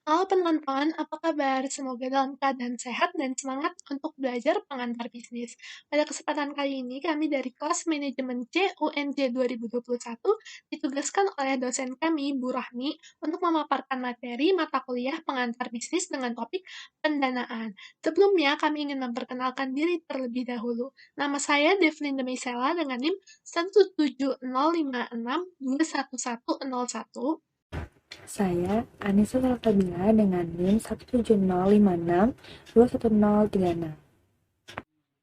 Halo penonton, apa kabar? Semoga dalam keadaan sehat dan semangat untuk belajar pengantar bisnis. Pada kesempatan kali ini, kami dari kelas manajemen C UNJ 2021 ditugaskan oleh dosen kami, Bu Rahmi, untuk memaparkan materi mata kuliah pengantar bisnis dengan topik pendanaan. Sebelumnya, kami ingin memperkenalkan diri terlebih dahulu. Nama saya Devlin Demisela dengan NIM 17056211101. Saya Anissa Salsabila dengan NIM 17056211036.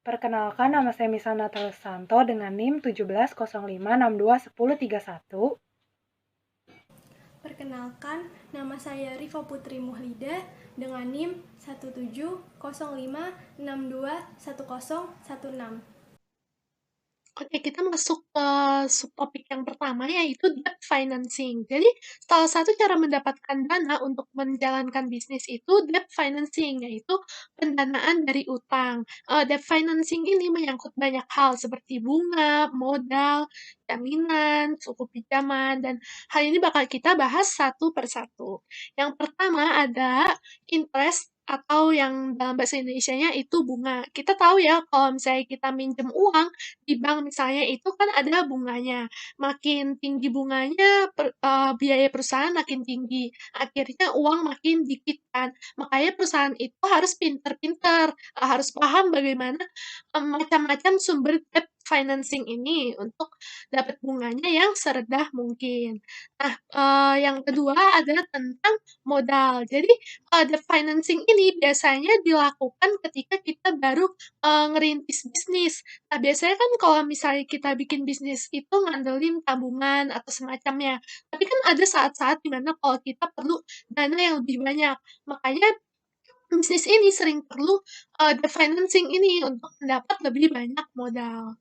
Perkenalkan, nama saya Misana Santo dengan NIM 1705621031. Perkenalkan, nama saya Rifa Putri Muhlidah dengan NIM 17056211016. Oke, kita masuk ke subtopik yang pertama, yaitu debt financing. Jadi, salah satu cara mendapatkan dana untuk menjalankan bisnis itu debt financing, yaitu pendanaan dari utang. Debt financing ini menyangkut banyak hal seperti bunga, modal, jaminan, suku pinjaman, dan hal ini bakal kita bahas satu per satu. Yang pertama ada interest atau yang dalam bahasa Indonesianya itu bunga. Kita tahu ya, kalau misalnya kita minjem uang, di bank misalnya itu kan ada bunganya. Makin tinggi bunganya, biaya perusahaan makin tinggi. Akhirnya uang makin dikit kan. Makanya perusahaan itu harus pinter-pinter, harus paham bagaimana macam-macam sumber debt financing ini untuk dapat bunganya yang serendah mungkin. Nah, yang kedua adalah tentang modal. Jadi, debt financing ini biasanya dilakukan ketika kita baru ngerintis bisnis. Nah, biasanya kan kalau misalnya kita bikin bisnis itu ngandelin tabungan atau semacamnya. Tapi kan ada saat-saat dimana kalau kita perlu dana yang lebih banyak. Makanya bisnis ini sering perlu debt financing ini untuk mendapat lebih banyak modal.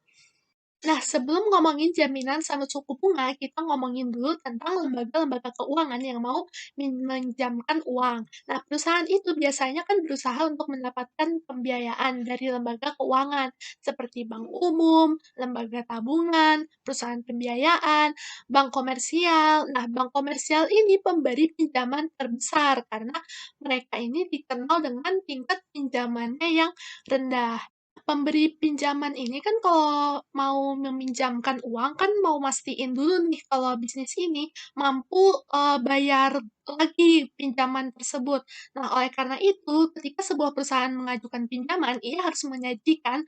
Nah, sebelum ngomongin jaminan sama suku bunga, kita ngomongin dulu tentang lembaga-lembaga keuangan yang mau meminjamkan uang. Nah, perusahaan itu biasanya kan berusaha untuk mendapatkan pembiayaan dari lembaga keuangan, seperti bank umum, lembaga tabungan, perusahaan pembiayaan, bank komersial. Nah, bank komersial ini pemberi pinjaman terbesar karena mereka ini dikenal dengan tingkat pinjamannya yang rendah. Pemberi pinjaman ini kan kalau mau meminjamkan uang kan mau mastiin dulu nih kalau bisnis ini mampu bayar lagi pinjaman tersebut. Nah, oleh karena itu, ketika sebuah perusahaan mengajukan pinjaman, ia harus menyajikan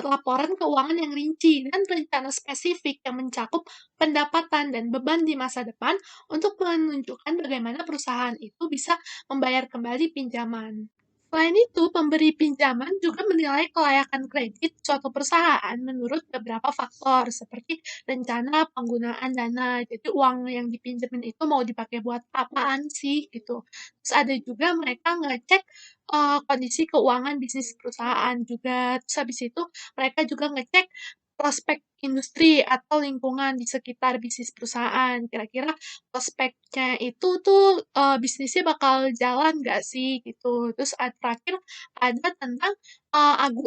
laporan keuangan yang rinci dan rencana spesifik yang mencakup pendapatan dan beban di masa depan untuk menunjukkan bagaimana perusahaan itu bisa membayar kembali pinjaman. Selain itu, pemberi pinjaman juga menilai kelayakan kredit suatu perusahaan menurut beberapa faktor, seperti rencana penggunaan dana. Jadi uang yang dipinjemin itu mau dipakai buat apaan sih gitu. Terus ada juga mereka ngecek kondisi keuangan bisnis perusahaan juga. Terus habis itu mereka juga ngecek prospek industri atau lingkungan di sekitar bisnis perusahaan. Kira-kira prospeknya itu tuh bisnisnya bakal jalan nggak sih gitu. Terus terakhir ada tentang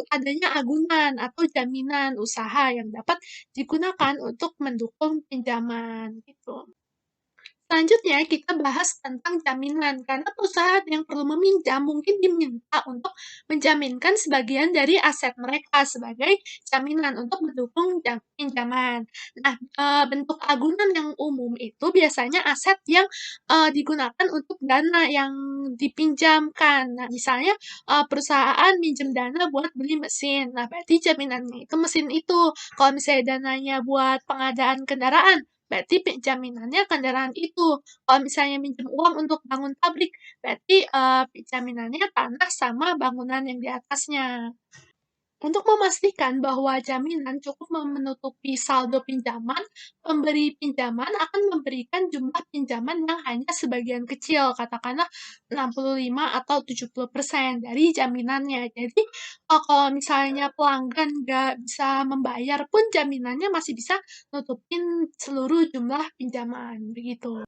adanya agunan atau jaminan usaha yang dapat digunakan untuk mendukung pinjaman gitu. Selanjutnya kita bahas tentang jaminan, karena perusahaan yang perlu meminjam mungkin diminta untuk menjaminkan sebagian dari aset mereka sebagai jaminan untuk mendukung pinjaman. Nah, bentuk agunan yang umum itu biasanya aset yang digunakan untuk dana yang dipinjamkan. Nah, misalnya perusahaan minjem dana buat beli mesin. Nah, berarti jaminannya itu mesin itu. Kalau misalnya dananya buat pengadaan kendaraan, berarti jaminannya kendaraan itu. Kalau misalnya minjem uang untuk bangun pabrik, berarti jaminannya tanah sama bangunan yang di atasnya. Untuk memastikan bahwa jaminan cukup menutupi saldo pinjaman, pemberi pinjaman akan memberikan jumlah pinjaman yang hanya sebagian kecil, katakanlah 65 atau 70% dari jaminannya. Jadi, kalau misalnya pelanggan nggak bisa membayar pun jaminannya masih bisa nutupin seluruh jumlah pinjaman, begitu.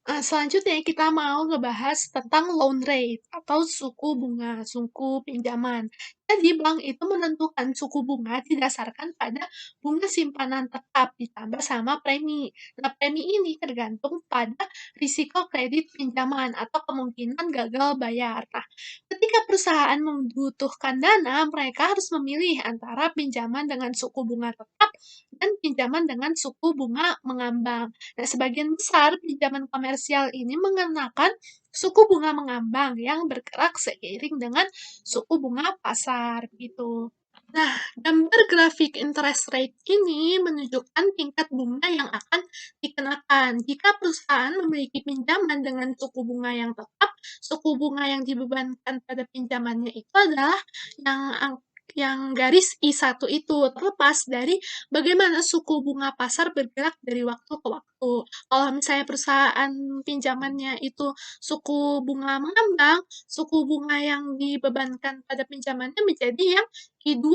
Selanjutnya kita mau ngebahas tentang loan rate atau suku bunga, suku pinjaman. Jadi bank itu menentukan suku bunga didasarkan pada bunga simpanan tetap ditambah sama premi. Nah, premi ini tergantung pada risiko kredit pinjaman atau kemungkinan gagal bayar. Nah, ketika perusahaan membutuhkan dana, mereka harus memilih antara pinjaman dengan suku bunga tetap dan pinjaman dengan suku bunga mengambang. Nah, sebagian besar pinjaman komersial ini mengenakan suku bunga mengambang yang bergerak seiring dengan suku bunga pasar gitu. Nah, gambar grafik interest rate ini menunjukkan tingkat bunga yang akan dikenakan. Jika perusahaan memiliki pinjaman dengan suku bunga yang tetap, suku bunga yang dibebankan pada pinjamannya itu adalah yang yang garis I1 itu, terlepas dari bagaimana suku bunga pasar bergerak dari waktu ke waktu. Kalau misalnya perusahaan pinjamannya itu suku bunga mengambang, suku bunga yang dibebankan pada pinjamannya menjadi yang I2.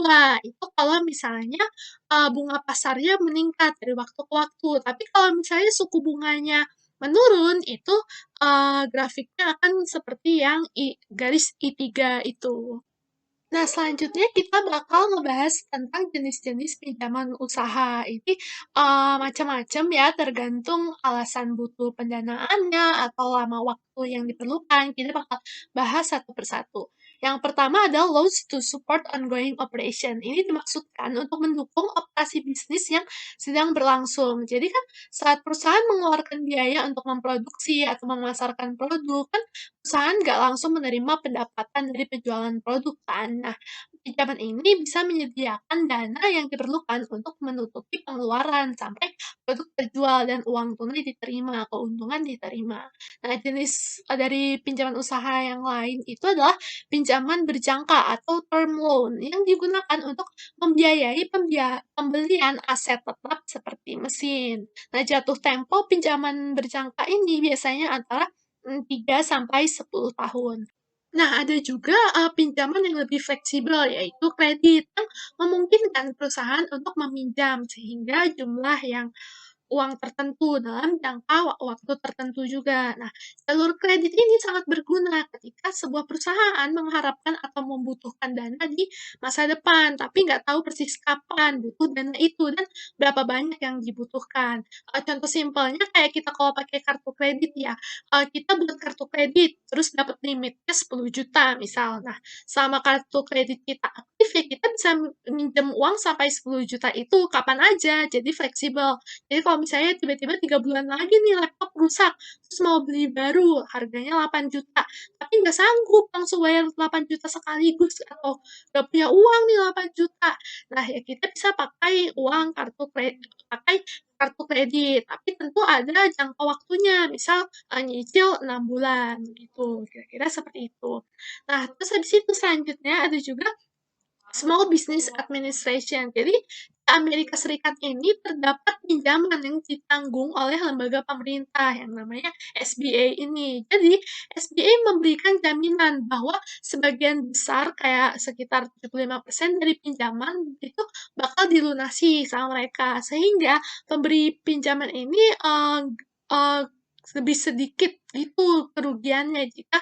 Itu kalau misalnya bunga pasarnya meningkat dari waktu ke waktu. Tapi kalau misalnya suku bunganya menurun, itu grafiknya akan seperti yang garis I3 itu. Nah, selanjutnya kita bakal ngebahas tentang jenis-jenis pinjaman usaha. Ini macam-macam ya, tergantung alasan butuh pendanaannya atau lama waktu yang diperlukan. Kita bakal bahas satu persatu. Yang pertama adalah loans to support ongoing operation. Ini dimaksudkan untuk mendukung operasi bisnis yang sedang berlangsung. Jadi kan saat perusahaan mengeluarkan biaya untuk memproduksi atau memasarkan produk, kan perusahaan nggak langsung menerima pendapatan dari penjualan produk kan. Nah, pinjaman ini bisa menyediakan dana yang diperlukan untuk menutupi pengeluaran sampai produk terjual dan uang tunai diterima, keuntungan diterima. Nah, jenis dari pinjaman usaha yang lain itu adalah pinjaman berjangka atau term loan yang digunakan untuk membiayai pembelian aset tetap seperti mesin. Nah, jatuh tempo pinjaman berjangka ini biasanya antara 3 sampai 10 tahun. Nah, ada juga pinjaman yang lebih fleksibel, yaitu kredit yang memungkinkan perusahaan untuk meminjam sehingga jumlah yang uang tertentu dalam jangka waktu tertentu juga. Nah, jalur kredit ini sangat berguna ketika sebuah perusahaan mengharapkan atau membutuhkan dana di masa depan, tapi nggak tahu persis kapan butuh dana itu dan berapa banyak yang dibutuhkan. Contoh simpelnya kayak kita kalau pakai kartu kredit ya, kita buat kartu kredit, terus dapat limitnya 10 juta misal. Nah, selama kartu kredit kita aktif ya kita bisa minjem uang sampai 10 juta itu kapan aja, jadi fleksibel. Jadi kalau misalnya tiba-tiba 3 bulan lagi nih laptop rusak, terus mau beli baru, harganya 8 juta, tapi nggak sanggup langsung bayar 8 juta sekaligus, atau nggak punya uang nih 8 juta. Nah, ya kita bisa pakai uang kartu kredit, tapi tentu ada jangka waktunya, misal nyicil 6 bulan, gitu, kira-kira seperti itu. Nah, terus habis itu selanjutnya ada juga Small Business Administration. Jadi, di Amerika Serikat ini terdapat pinjaman yang ditanggung oleh lembaga pemerintah yang namanya SBA ini. Jadi, SBA memberikan jaminan bahwa sebagian besar, kayak sekitar 75% dari pinjaman itu bakal dilunasi sama mereka. Sehingga pemberi pinjaman ini eh, lebih sedikit gitu kerugiannya jika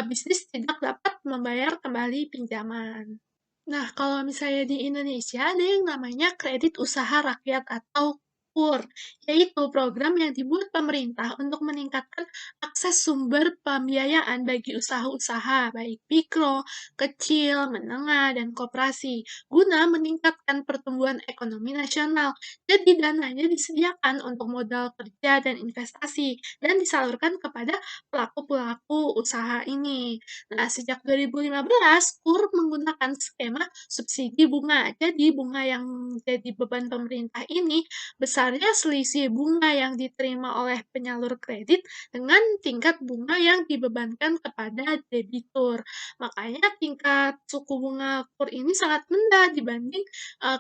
bisnis tidak dapat membayar kembali pinjaman. Nah, kalau misalnya di Indonesia ada yang namanya kredit usaha rakyat atau KUR, yaitu program yang dibuat pemerintah untuk meningkatkan akses sumber pembiayaan bagi usaha-usaha, baik mikro, kecil, menengah, dan koperasi, guna meningkatkan pertumbuhan ekonomi nasional. Jadi, dananya disediakan untuk modal kerja dan investasi, dan disalurkan kepada pelaku-pelaku usaha ini. Nah, sejak 2015, KUR menggunakan skema subsidi bunga. Jadi, bunga yang jadi beban pemerintah ini besarnya selisih bunga yang diterima oleh penyalur kredit dengan tingkat bunga yang dibebankan kepada debitur. Makanya tingkat suku bunga KUR ini sangat rendah dibanding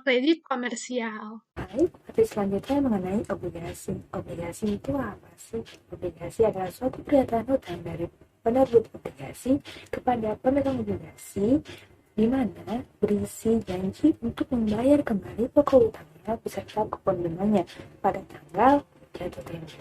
kredit komersial. Baik, tapi selanjutnya mengenai obligasi. Obligasi itu apa sih? Obligasi adalah suatu pernyataan hutang dari penerbit obligasi kepada pemegang obligasi di mana berisi janji untuk membayar kembali pokok utangnya beserta kupon bunganya pada tanggal jatuh tempo.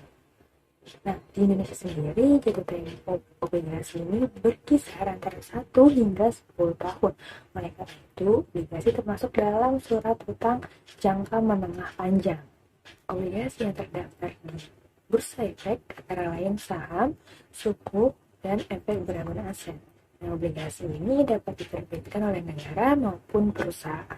Nah, di Indonesia sendiri jatuh tempo obligasi ini berkisar antara 1 hingga 10 tahun. Oleh karena itu, obligasi termasuk dalam surat utang jangka menengah panjang. Obligasi yang terdaftar di Bursa Efek antara lain saham, sukuk, dan efek beraguna aset. Nah, obligasi ini dapat diterbitkan oleh negara maupun perusahaan.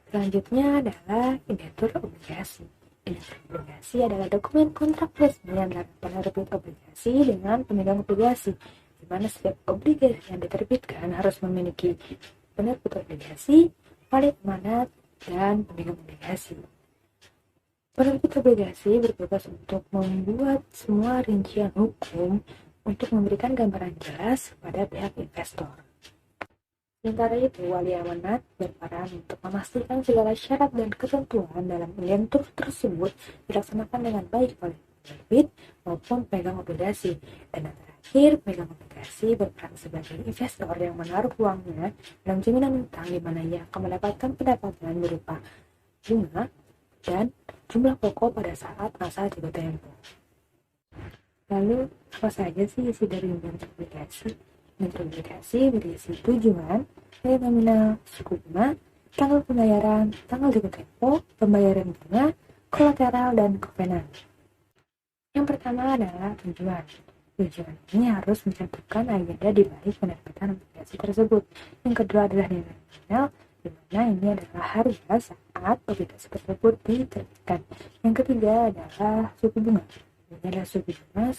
Selanjutnya adalah indentur obligasi. Indentur obligasi adalah dokumen kontrak resmi antara penerbit obligasi dengan pemegang obligasi, di mana setiap obligasi yang diterbitkan harus memiliki penerbit obligasi, wali amanat, dan pemegang obligasi. Penerbit obligasi bertugas untuk membuat semua rincian hukum untuk memberikan gambaran jelas kepada pihak investor. Sementara itu, wali amanat berperan untuk memastikan segala syarat dan ketentuan dalam indentur tersebut dilaksanakan dengan baik oleh penerbit maupun pemegang obligasi. Dan yang terakhir, pemegang obligasi berperan sebagai investor yang menaruh uangnya dalam jaminan utang di mana ia akan mendapatkan pendapatan berupa bunga dan jumlah pokok pada saat masa jatuh tempo. Lalu, apa saja sih isi dari indentur obligasi? Indentur obligasi berisi tujuan, nilai nominal, suku bunga, tanggal pembayaran, tanggal jatuh tempo, pembayaran bunga, kolateral, dan kovenan. Yang pertama adalah tujuan. Tujuan ini harus mencantumkan agenda di balik penerbitan obligasi tersebut. Yang kedua adalah nilai nominal, di mana ini adalah harga saat obligasi tersebut diterbitkan. Yang ketiga adalah suku bunga. Ini adalah suku bunga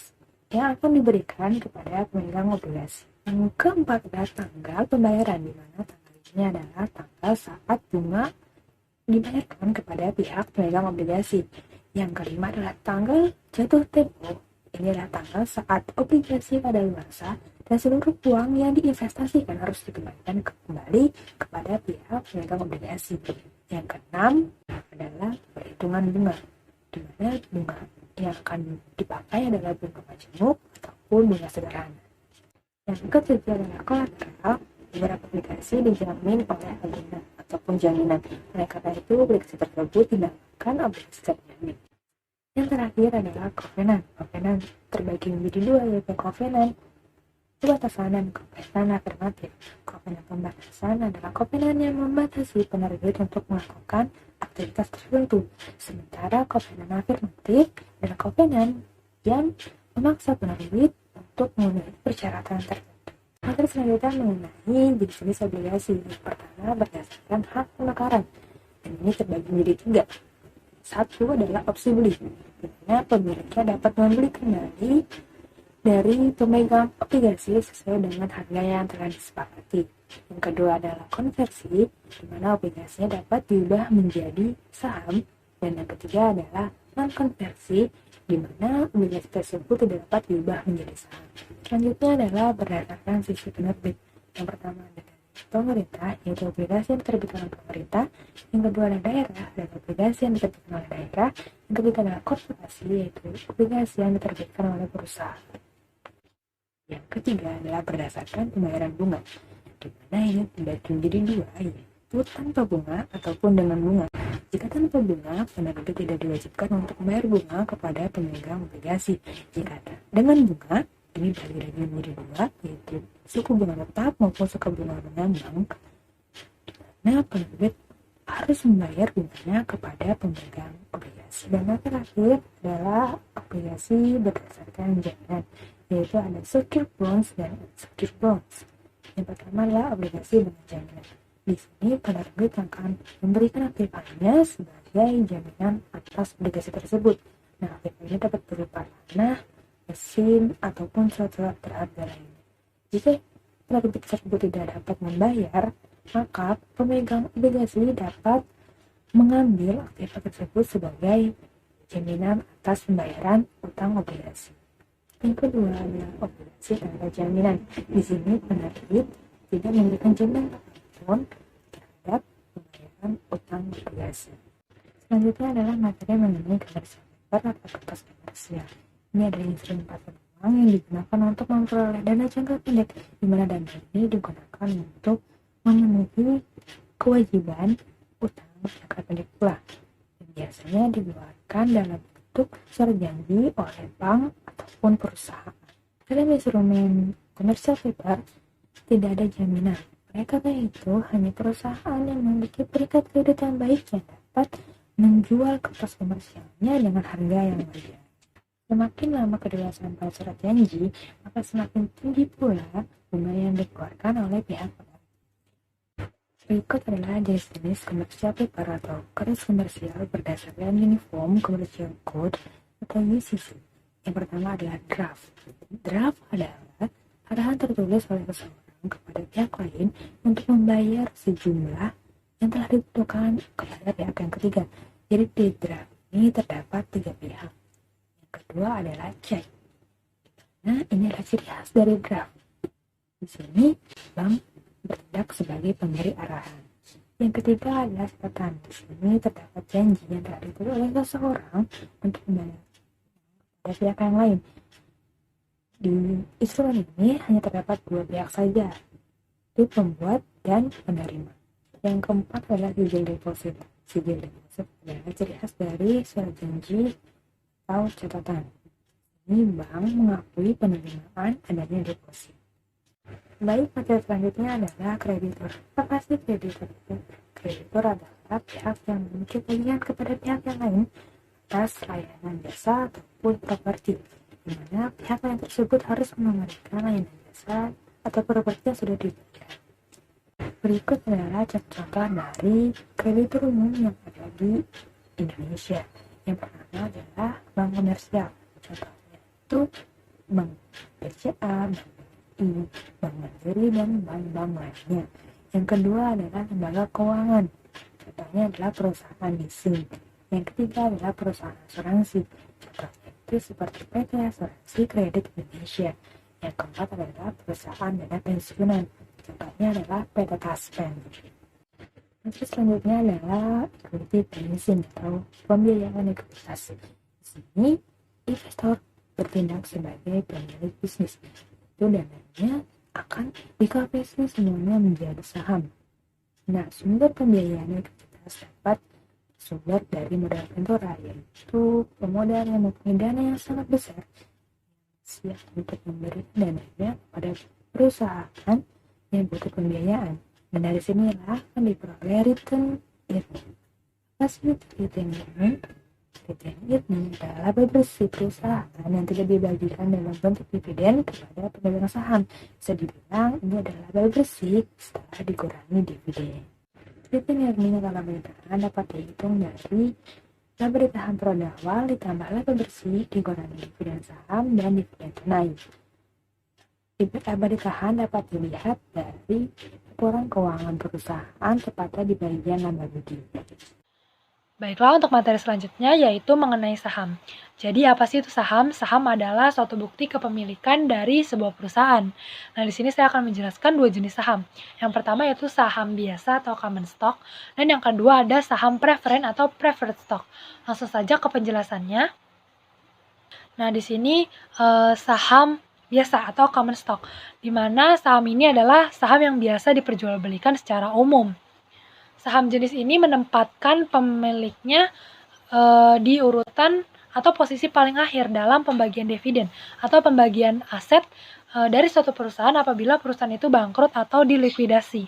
yang akan diberikan kepada pemegang obligasi. Yang keempat adalah tanggal pembayaran, di mana tanggal ini adalah tanggal saat bunga dibayarkan kepada pihak pemegang obligasi. Yang kelima adalah tanggal jatuh tempo. Ini adalah tanggal saat obligasi kadaluarsa dan seluruh uang yang diinvestasikan harus dikembalikan kembali kepada pihak pemegang obligasi. Yang keenam adalah perhitungan bunga, di mana bunga yang akan dipakai adalah bunga majemuk ataupun bunga sederhana. Yang ketujuh adalah kolateral. Beberapa obligasi dijamin oleh agunan ataupun jaminan. Oleh karena itu, obligasi tersebut dinamakan obligasi terjamin. Yang terakhir adalah kovenan. Kovenan terbagi menjadi dua, yaitu kovenan pembatasan dan kovenan afirmatif. Kovenan pembatasan adalah kovenan yang membatasi penerbit untuk melakukan aktivitas tertentu. Sementara kovenan afirmatif adalah kovenan yang memaksa penerbit untuk memenuhi persyaratan tertentu. Materi selanjutnya mengenai jenis obligasi. Yang pertama berdasarkan hak penukaran, dan ini terbagi menjadi 3. Satu adalah opsi beli, di mana pemiliknya dapat membeli kembali dari pemegang obligasi sesuai dengan harga yang telah disepakati. Yang kedua adalah konversi, di mana obligasinya dapat diubah menjadi saham. Dan yang ketiga adalah non-konversi, di mana obligasi tersebut tidak dapat diubah menjadi saham. Selanjutnya adalah berdasarkan sisi penerbit. Yang pertama adalah pemerintah, yaitu obligasi yang diterbitkan oleh pemerintah. Yang kedua adalah daerah, dan obligasi yang diterbitkan oleh daerah. Yang ketiga adalah korporasi, yaitu obligasi yang diterbitkan oleh perusahaan. Yang ketiga adalah berdasarkan pembayaran bunga, di mana ini dibagi menjadi 2, yaitu tanpa bunga ataupun dengan bunga. Jika tanpa bunga, penerbit tidak diwajibkan untuk membayar bunga kepada pemegang obligasi. Jika dengan bunga, ini dibagi lagi menjadi 2, yaitu suku bunga tetap maupun suku bunga mengambang, di mana penerbit harus membayar bunganya kepada pemegang obligasi. Dan yang terakhir adalah obligasi berdasarkan jaminan, yaitu ada secured bonds dan unsecured bonds. Yang pertama adalah obligasi dengan jaminan. Di sini penerbit akan memberikan aktifanya sebagai jaminan atas obligasi tersebut. Nah, aktif ini dapat berupa tanah, mesin, ataupun surat-surat berharga lainnya. Jika penerbit tersebut tidak dapat membayar, maka pemegang obligasi dapat mengambil aktif tersebut sebagai jaminan atas pembayaran utang obligasi. Yang kedua adalah obligasi tanpa jaminan. Di sini penerbit tidak memberikan jaminan apapun terhadap pembayaran utang obligasi. Selanjutnya adalah materi mengenai komersial paper atau kertas komersial. Ini adalah instrumen pasar uang yang digunakan untuk memperoleh dana jangka pendek, di mana dana ini digunakan untuk memenuhi kewajiban utang jangka pendek pula. Dan biasanya dikeluarkan dalam bentuk bentuk surat janji oleh bank ataupun perusahaan. Dalam instrumen commercial paper tidak ada jaminan. Oleh karena itu, hanya perusahaan yang memiliki peringkat kredit yang baik yang dapat menjual kertas komersialnya dengan harga yang wajar. Semakin lama kedewasaan pada surat janji, maka semakin tinggi pula bunga yang dikeluarkan oleh pihak penerbit. Berikut adalah jenis-jenis commercial paper atau kertas komersial berdasarkan Uniform Commercial Code atau UCC. Yang pertama adalah draft. Draft adalah arahan tertulis oleh seseorang kepada pihak lain untuk membayar sejumlah yang telah ditentukan kepada pihak yang ketiga. Jadi di draft ini terdapat 3 pihak. Yang kedua adalah check. Nah, ini adalah ciri khas dari draft. Di sini bank bertindak sebagai pemberi arahan. Yang ketiga adalah catatan. Di sini terdapat janji yang telah ditulis oleh seseorang untuk membayar kepada pihak yang lain. Di instrumen ini hanya terdapat 2 pihak saja, yaitu pembuat dan penerima. Yang keempat adalah sigil deposit. Sigil deposit adalah ciri khas dari surat janji atau catatan. Ini bank mengakui penerimaan adanya deposit. Baik, materi selanjutnya adalah kreditor. Apa sih kreditor itu? Kreditor adalah pihak yang memiliki tagihan kepada pihak yang lain atas layanan jasa ataupun properti, di mana pihak lain tersebut harus mengembalikan layanan jasa atau properti yang sudah diberikan. Berikut adalah contoh dari kreditor umum yang ada di Indonesia. Yang pertama adalah bank komersial. Contohnya itu bank BCA, bank BRI, bank Mandiri, dan bank-bank lainnya. Yang kedua adalah lembaga keuangan. Contohnya adalah perusahaan leasing. Yang ketiga adalah perusahaan asuransi. Contohnya itu seperti PT Asuransi Kredit Indonesia. Yang keempat adalah perusahaan dana pensiunan. Contohnya adalah PT Taspen. Terus selanjutnya adalah equity financing atau pembiayaan ekuitas. Di sini investor bertindak sebagai pemilik bisnis. Itu dananya akan dikonversi semuanya menjadi saham. Nah, sumber pembiayaan ekuitas dapat sumber dari modal ventura, yaitu pemodal yang mempunyai dana yang sangat besar siap untuk memberikan dananya kepada perusahaan yang butuh pembiayaan. Dan dari sinilah akan diperoleh return earning. Hasil return earning adalah laba bersih perusahaan yang tidak dibagikan dalam bentuk dividen kepada pemegang saham. Bisa dibilang ini adalah laba bersih setelah dikurangi dividen. Return earning atau laba ditahan dapat dihitung dari laba ditahan periode awal ditambah laba bersih dikurangi dividen saham dan dividen tunai. Laba ditahan dapat dilihat dari laporan keuangan perusahaan tepatnya di bagian laba budi. Baiklah, untuk materi selanjutnya yaitu mengenai saham. Jadi apa sih itu saham? Saham adalah suatu bukti kepemilikan dari sebuah perusahaan. Nah, di sini saya akan menjelaskan 2 jenis saham. Yang pertama yaitu saham biasa atau common stock, dan yang kedua ada saham preferen atau preferred stock. Langsung saja ke penjelasannya. Nah, di sini saham biasa atau common stock, di mana saham ini adalah saham yang biasa diperjualbelikan secara umum. Saham jenis ini menempatkan pemiliknya di urutan atau posisi paling akhir dalam pembagian dividen atau pembagian aset dari suatu perusahaan apabila perusahaan itu bangkrut atau dilikuidasi.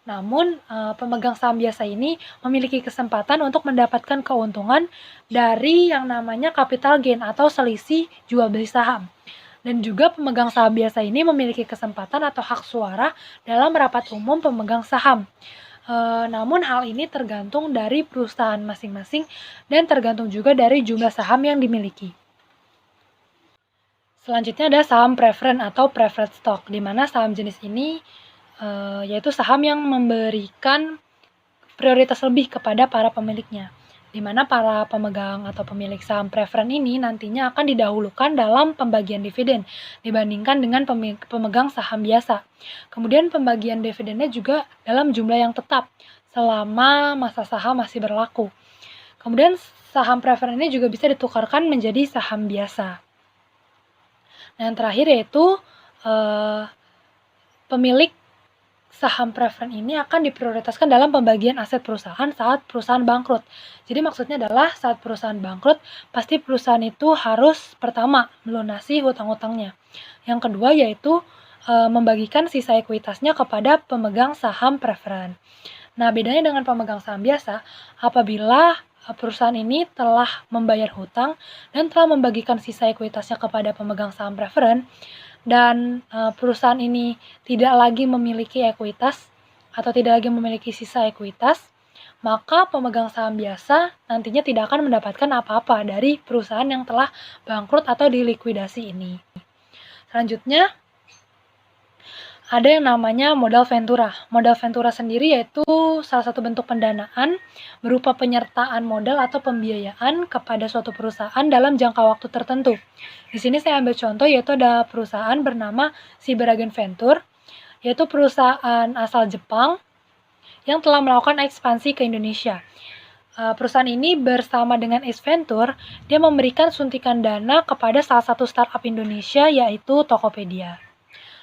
Namun, pemegang saham biasa ini memiliki kesempatan untuk mendapatkan keuntungan dari yang namanya capital gain atau selisih jual beli saham. Dan juga pemegang saham biasa ini memiliki kesempatan atau hak suara dalam rapat umum pemegang saham. Namun hal ini tergantung dari perusahaan masing-masing dan tergantung juga dari jumlah saham yang dimiliki. Selanjutnya ada saham preferen atau preferred stock, di mana saham jenis ini yaitu saham yang memberikan prioritas lebih kepada para pemiliknya, di mana para pemegang atau pemilik saham preferen ini nantinya akan didahulukan dalam pembagian dividen dibandingkan dengan pemegang saham biasa. Kemudian pembagian dividennya juga dalam jumlah yang tetap selama masa saham masih berlaku. Kemudian saham preferen ini juga bisa ditukarkan menjadi saham biasa. Nah, yang terakhir yaitu pemilik saham preferen ini akan diprioritaskan dalam pembagian aset perusahaan saat perusahaan bangkrut. Jadi maksudnya adalah saat perusahaan bangkrut, pasti perusahaan itu harus pertama melunasi hutang-hutangnya. Yang kedua yaitu membagikan sisa ekuitasnya kepada pemegang saham preferen. Nah, bedanya dengan pemegang saham biasa, apabila perusahaan ini telah membayar hutang dan telah membagikan sisa ekuitasnya kepada pemegang saham preferen, dan perusahaan ini tidak lagi memiliki ekuitas atau tidak lagi memiliki sisa ekuitas, maka pemegang saham biasa nantinya tidak akan mendapatkan apa-apa dari perusahaan yang telah bangkrut atau dilikuidasi ini. Selanjutnya, ada yang namanya modal ventura. Modal ventura sendiri yaitu salah satu bentuk pendanaan berupa penyertaan modal atau pembiayaan kepada suatu perusahaan dalam jangka waktu tertentu. Di sini saya ambil contoh yaitu ada perusahaan bernama Siberagen Venture, yaitu perusahaan asal Jepang yang telah melakukan ekspansi ke Indonesia. Perusahaan ini bersama dengan Ace Venture, dia memberikan suntikan dana kepada salah satu startup Indonesia yaitu Tokopedia.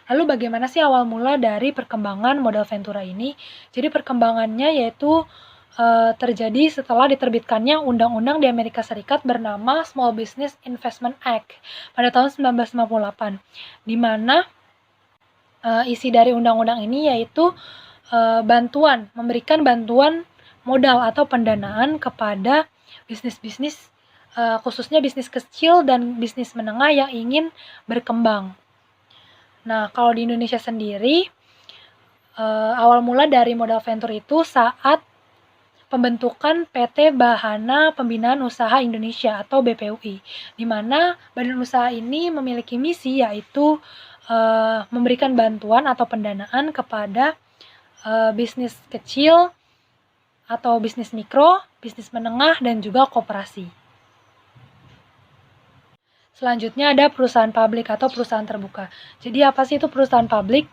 Lalu bagaimana sih awal mula dari perkembangan modal ventura ini? Jadi perkembangannya yaitu terjadi setelah diterbitkannya undang-undang di Amerika Serikat bernama Small Business Investment Act pada tahun 1958, di mana isi dari undang-undang ini yaitu memberikan bantuan modal atau pendanaan kepada bisnis-bisnis, khususnya bisnis kecil dan bisnis menengah yang ingin berkembang. Nah, kalau di Indonesia sendiri, awal mula dari modal venture itu saat pembentukan PT Bahana Pembinaan Usaha Indonesia atau BPUI, di mana badan usaha ini memiliki misi yaitu memberikan bantuan atau pendanaan kepada bisnis kecil atau bisnis mikro, bisnis menengah, dan juga koperasi. Selanjutnya ada perusahaan publik atau perusahaan terbuka. Jadi apa sih itu perusahaan publik?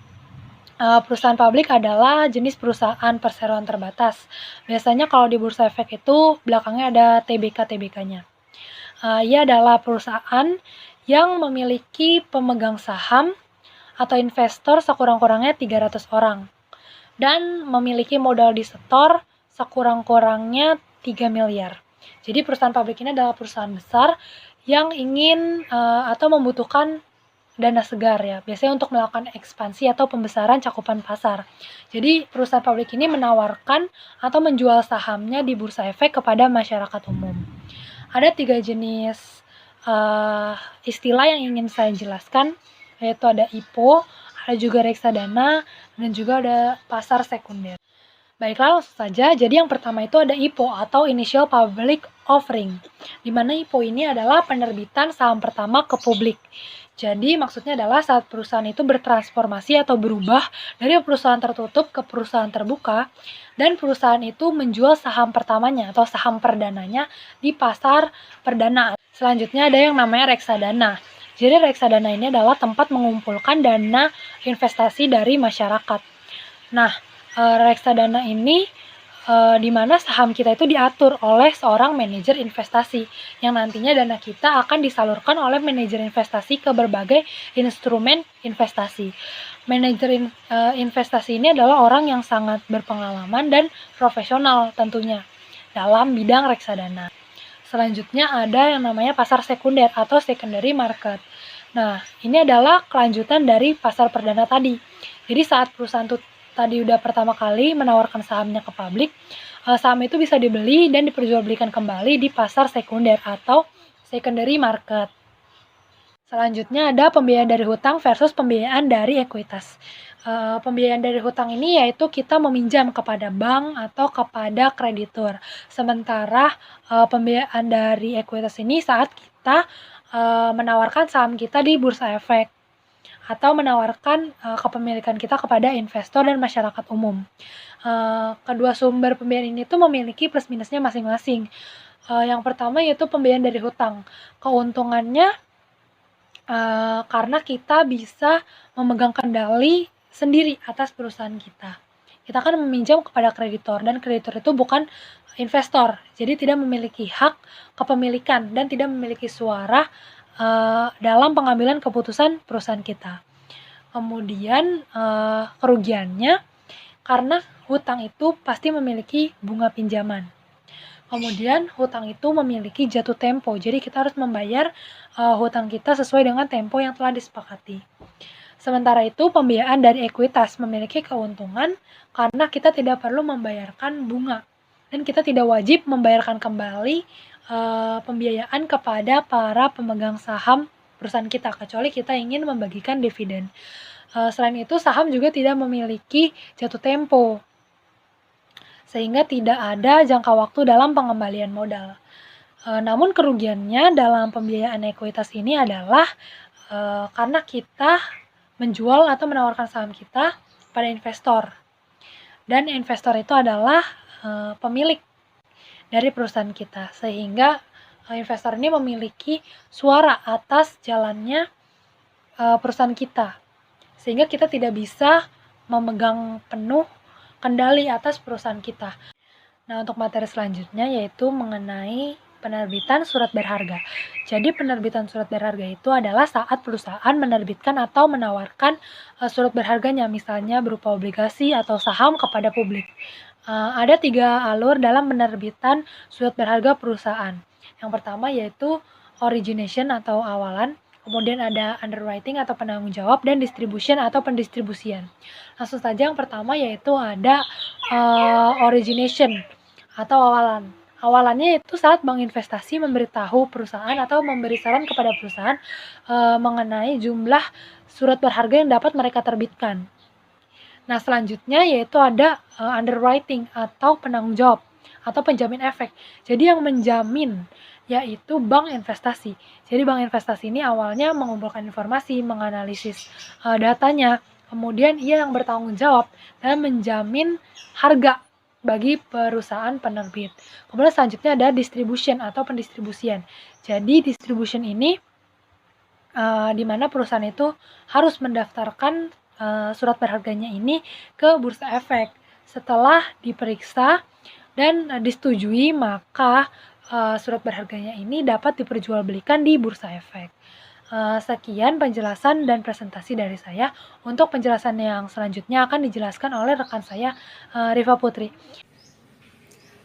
Perusahaan publik adalah jenis perusahaan perseroan terbatas. Biasanya kalau di Bursa Efek itu belakangnya ada TBK-TBK-nya. Ia adalah perusahaan yang memiliki pemegang saham atau investor sekurang-kurangnya 300 orang dan memiliki modal disetor sekurang-kurangnya 3 miliar. Jadi perusahaan publik ini adalah perusahaan besar yang ingin atau membutuhkan dana segar ya, biasanya untuk melakukan ekspansi atau pembesaran cakupan pasar. Jadi perusahaan publik ini menawarkan atau menjual sahamnya di Bursa Efek kepada masyarakat umum. Ada 3 jenis istilah yang ingin saya jelaskan, yaitu ada IPO, ada juga reksadana, dan juga ada pasar sekunder. Baiklah, langsung saja. Jadi yang pertama itu ada IPO atau Initial Public Offering, di mana IPO ini adalah penerbitan saham pertama ke publik. Jadi maksudnya adalah saat perusahaan itu bertransformasi atau berubah dari perusahaan tertutup ke perusahaan terbuka, dan perusahaan itu menjual saham pertamanya atau saham perdananya di pasar perdana. Selanjutnya ada yang namanya reksadana. Jadi reksadana ini adalah tempat mengumpulkan dana investasi dari masyarakat. Nah, reksadana ini di mana saham kita itu diatur oleh seorang manajer investasi yang nantinya dana kita akan disalurkan oleh manajer investasi ke berbagai instrumen investasi. Manajer investasi ini adalah orang yang sangat berpengalaman dan profesional tentunya dalam bidang reksadana. Selanjutnya ada yang namanya pasar sekunder atau secondary market. Nah, ini adalah kelanjutan dari pasar perdana tadi. Jadi saat perusahaan tadi udah pertama kali menawarkan sahamnya ke publik, saham itu bisa dibeli dan diperjualbelikan kembali di pasar sekunder atau secondary market. Selanjutnya ada pembiayaan dari hutang versus pembiayaan dari ekuitas. Pembiayaan dari hutang ini yaitu kita meminjam kepada bank atau kepada kreditur. Sementara pembiayaan dari ekuitas ini saat kita menawarkan saham kita di Bursa Efek atau menawarkan kepemilikan kita kepada investor dan masyarakat umum. Kedua sumber pembiayaan ini tuh memiliki plus minusnya masing-masing. Yang pertama yaitu pembiayaan dari hutang. Keuntungannya karena kita bisa memegang kendali sendiri atas perusahaan kita. Kita kan meminjam kepada kreditor, dan kreditor itu bukan investor, jadi tidak memiliki hak kepemilikan dan tidak memiliki suara dalam pengambilan keputusan perusahaan kita. Kemudian kerugiannya karena hutang itu pasti memiliki bunga pinjaman. Kemudian hutang itu memiliki jatuh tempo, jadi kita harus membayar hutang kita sesuai dengan tempo yang telah disepakati. Sementara itu, pembiayaan dari ekuitas memiliki keuntungan karena kita tidak perlu membayarkan bunga dan kita tidak wajib membayarkan kembali pembiayaan kepada para pemegang saham perusahaan kita, kecuali kita ingin membagikan dividen. Selain itu, saham juga tidak memiliki jatuh tempo, sehingga tidak ada jangka waktu dalam pengembalian modal. Namun kerugiannya dalam pembiayaan ekuitas ini adalah karena kita menjual atau menawarkan saham kita pada investor. Dan investor itu adalah pemilik dari perusahaan kita, sehingga investor ini memiliki suara atas jalannya perusahaan kita, sehingga kita tidak bisa memegang penuh kendali atas perusahaan kita. Nah, untuk materi selanjutnya yaitu mengenai penerbitan surat berharga. Jadi penerbitan surat berharga itu adalah saat perusahaan menerbitkan atau menawarkan surat berharganya, misalnya berupa obligasi atau saham kepada publik. Ada 3 alur dalam penerbitan surat berharga perusahaan. Yang pertama yaitu origination atau awalan, kemudian ada underwriting atau penanggung jawab, dan distribution atau pendistribusian. Langsung saja yang pertama yaitu ada origination atau awalan. Awalannya itu saat bank investasi memberitahu perusahaan atau memberi saran kepada perusahaan mengenai jumlah surat berharga yang dapat mereka terbitkan. Nah, selanjutnya yaitu ada underwriting atau penanggung jawab atau penjamin efek. Jadi yang menjamin yaitu bank investasi. Jadi bank investasi ini awalnya mengumpulkan informasi, menganalisis datanya, kemudian ia yang bertanggung jawab dan menjamin harga bagi perusahaan penerbit. Kemudian selanjutnya ada distribution atau pendistribusian. Jadi distribution ini di mana perusahaan itu harus mendaftarkan surat berharganya ini ke bursa efek. Setelah diperiksa dan disetujui, maka surat berharganya ini dapat diperjualbelikan di bursa efek. Sekian penjelasan dan presentasi dari saya. Untuk penjelasan yang selanjutnya akan dijelaskan oleh rekan saya, Riva Putri.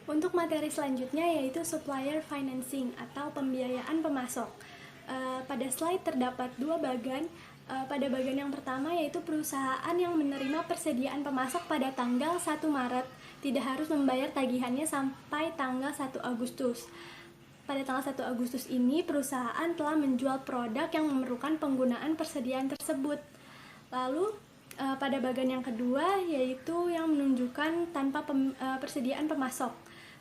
Untuk materi selanjutnya yaitu supplier financing atau pembiayaan pemasok. Pada slide terdapat 2 bagan. Pada bagian yang pertama yaitu perusahaan yang menerima persediaan pemasok pada tanggal 1 Maret tidak harus membayar tagihannya sampai tanggal 1 Agustus. Pada tanggal 1 Agustus ini perusahaan telah menjual produk yang memerlukan penggunaan persediaan tersebut. Lalu pada bagian yang kedua yaitu yang menunjukkan tanpa persediaan pemasok.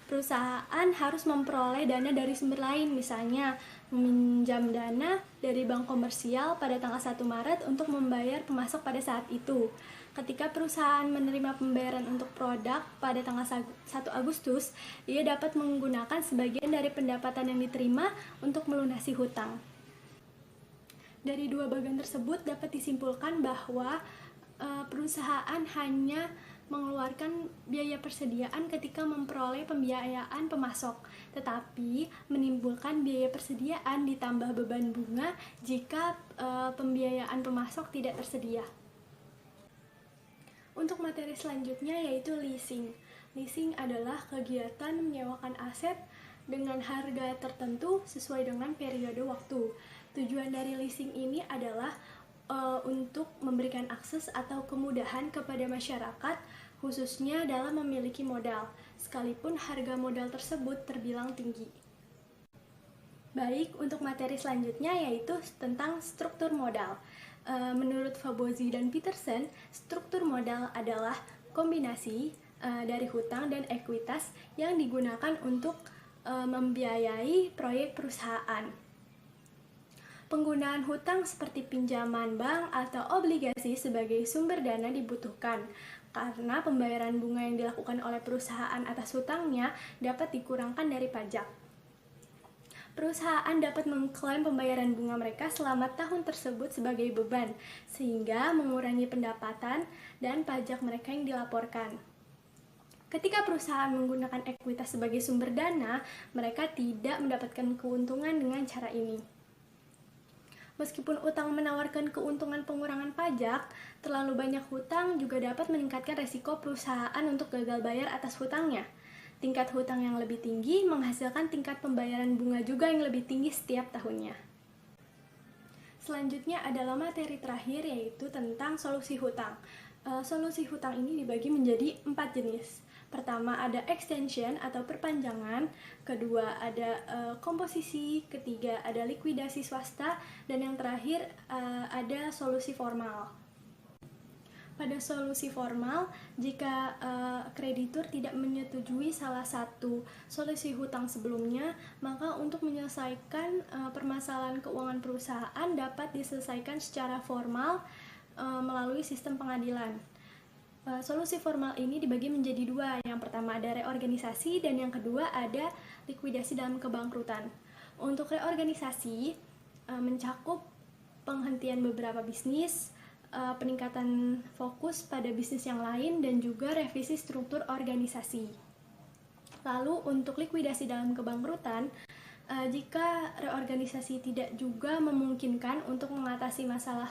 Perusahaan harus memperoleh dana dari sumber lain, misalnya meminjam dana dari bank komersial pada tanggal 1 Maret untuk membayar pemasok pada saat itu. Ketika perusahaan menerima pembayaran untuk produk pada tanggal 1 Agustus, ia dapat menggunakan sebagian dari pendapatan yang diterima untuk melunasi hutang. Dari 2 bagian tersebut dapat disimpulkan bahwa perusahaan hanya mengeluarkan biaya persediaan ketika memperoleh pembiayaan pemasok, tetapi menimbulkan biaya persediaan ditambah beban bunga jika pembiayaan pemasok tidak tersedia. Untuk materi selanjutnya yaitu leasing. Leasing adalah kegiatan menyewakan aset dengan harga tertentu sesuai dengan periode waktu. Tujuan dari leasing ini adalah untuk memberikan akses atau kemudahan kepada masyarakat, khususnya dalam memiliki modal, sekalipun harga modal tersebut terbilang tinggi. Baik, untuk materi selanjutnya yaitu tentang struktur modal. Menurut Fabozzi dan Peterson, struktur modal adalah kombinasi dari hutang dan ekuitas yang digunakan untuk membiayai proyek perusahaan. Penggunaan hutang seperti pinjaman bank atau obligasi sebagai sumber dana dibutuhkan karena pembayaran bunga yang dilakukan oleh perusahaan atas hutangnya dapat dikurangkan dari pajak. Perusahaan dapat mengklaim pembayaran bunga mereka selama tahun tersebut sebagai beban, sehingga mengurangi pendapatan dan pajak mereka yang dilaporkan. Ketika perusahaan menggunakan ekuitas sebagai sumber dana, mereka tidak mendapatkan keuntungan dengan cara ini. Meskipun utang menawarkan keuntungan pengurangan pajak, terlalu banyak hutang juga dapat meningkatkan resiko perusahaan untuk gagal bayar atas hutangnya. Tingkat hutang yang lebih tinggi menghasilkan tingkat pembayaran bunga juga yang lebih tinggi setiap tahunnya. Selanjutnya adalah materi terakhir, yaitu tentang solusi hutang. Solusi hutang ini dibagi menjadi 4 jenis. Pertama ada extension atau perpanjangan, kedua ada komposisi, ketiga ada likuidasi swasta, dan yang terakhir ada solusi formal. Pada solusi formal, jika kreditur tidak menyetujui salah satu solusi hutang sebelumnya, maka untuk menyelesaikan permasalahan keuangan perusahaan dapat diselesaikan secara formal melalui sistem pengadilan. Solusi formal ini dibagi menjadi dua. Yang pertama ada reorganisasi dan yang kedua ada likuidasi dalam kebangkrutan. Untuk reorganisasi mencakup penghentian beberapa bisnis, peningkatan fokus pada bisnis yang lain, dan juga revisi struktur organisasi. Lalu untuk likuidasi dalam kebangkrutan, jika reorganisasi tidak juga memungkinkan untuk mengatasi masalah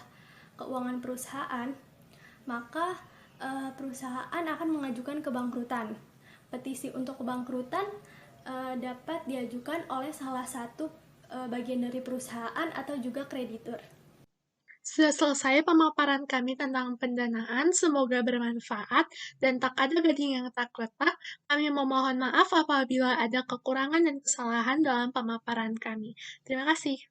keuangan perusahaan, maka perusahaan akan mengajukan kebangkrutan. Petisi untuk kebangkrutan dapat diajukan oleh salah satu bagian dari perusahaan atau juga kreditur. Sudah selesai pemaparan kami tentang pendanaan, semoga bermanfaat dan tak ada gading yang tak retak. Kami memohon maaf apabila ada kekurangan dan kesalahan dalam pemaparan kami. Terima kasih.